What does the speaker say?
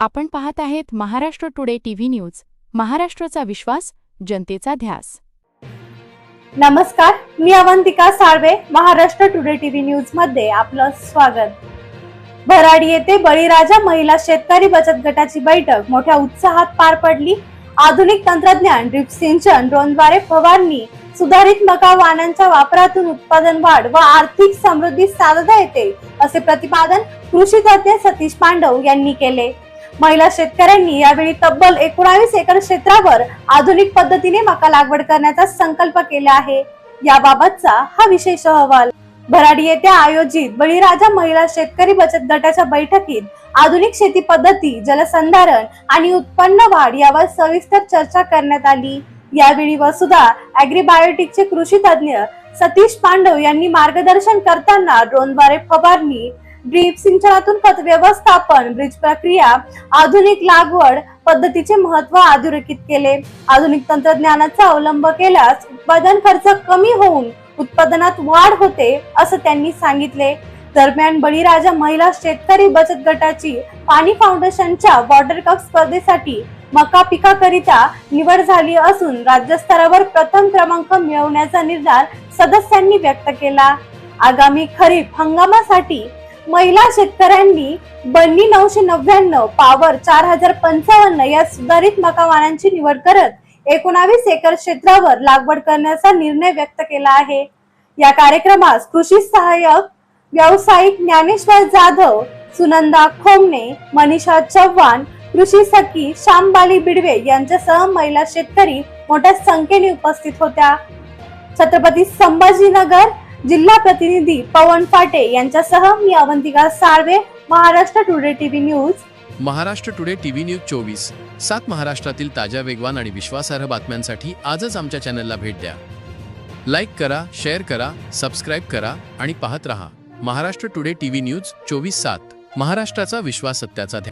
आपण पाहत आहेत महाराष्ट्र टुडे टीव्ही न्यूज, महाराष्ट्राचा विश्वास, जनतेचा ध्यास। नमस्कार, मी Avantika Salve, Maharashtra today TV news मध्ये आपलं स्वागत। भराडी येथे बळीराजा महिला शेतकरी बचत गटाची बैठक मोठ्या उत्साहात पार पडली। आधुनिक तंत्रज्ञान, ड्रिप सिंचन, ड्रोनद्वारे फवारणी, सुधारित मका वाणांच्या वापरातून उत्पादन वाढ व आर्थिक समृद्धी साधता येते, असे प्रतिपादन कृषी तज्ञ सतीश पांडव यांनी केले। महिला शेतकऱ्यांनी यावेळी तब्बल 19 एकर क्षेत्रावर आधुनिक पद्धतीने मका लागवड करण्याचा संकल्प केला आहे। याबाबतचा हा विशेष अहवाल। भराडी येथे आयोजित बळीराजा महिला शेतकरी बचत गटाच्या बैठकीत आधुनिक शेती पद्धती, जलसंधारण आणि उत्पन्न वाढ यावर सविस्तर चर्चा करण्यात आली। यावेळी वसुधा ॲग्रीबायोटिकचे कृषी तज्ञ सतीश पांडव यांनी मार्गदर्शन करताना ड्रोनद्वारे फवारणी, ड्रीप सिंचनातून खत व्यवस्थापन, ब्रीज प्रक्रिया, आधुनिक लागवड पद्धतीचे महत्त्व अधोरेखित केले। आधुनिक तंत्रज्ञानाचा अवलंब केल्यास उत्पादन खर्च कमी होऊन उत्पादनात वाढ होते, असं त्यांनी सांगितले। दरम्यान बळीराजा महिला शेतकरी बचत गटाची पाणी फाउंडेशनच्या वॉटर कप स्पर्धेसाठी मका पिकाकरिता निवड झाली असून राज्य स्तरावर प्रथम क्रमांक मिळवण्याचा निर्धार सदस्यांनी व्यक्त केला। आगामी खरीप हंगामासाठी महिला शेतकऱ्यांनी बन्नी 999, पॉवर 4055 या सुधारित मका वाणांची निवड करत 19 एकर क्षेत्रावर लागवड करण्याचा निर्णय व्यक्त केला आहे। या कार्यक्रमास कृषी सहाय्यक व्यावसायिक ज्ञानेश्वर जाधव, सुनंदा खोमने, मनीषा चव्हाण, कृषी सखी श्यामबाली बिडवे यांच्यासह महिला शेतकरी मोठ्या संख्येने उपस्थित होत्या। छत्रपती संभाजीनगर जिल्हा प्रतिनिधी पवन फाटे यांच्यासह मी Avantika Salve, Maharashtra today TV news. Maharashtra today TV news 24/7 महाराष्ट्रातील ताज्या, वेगवान आणि विश्वासार्ह बातम्यांसाठी आजच आमच्या चॅनलला भेट द्या। लाईक करा, शेअर करा, सबस्क्राईब करा आणि पाहत रहा महाराष्ट्र टुडे टीव्ही न्यूज 24/7, महाराष्ट्राचा विश्वास, सत्याचा ध्यास।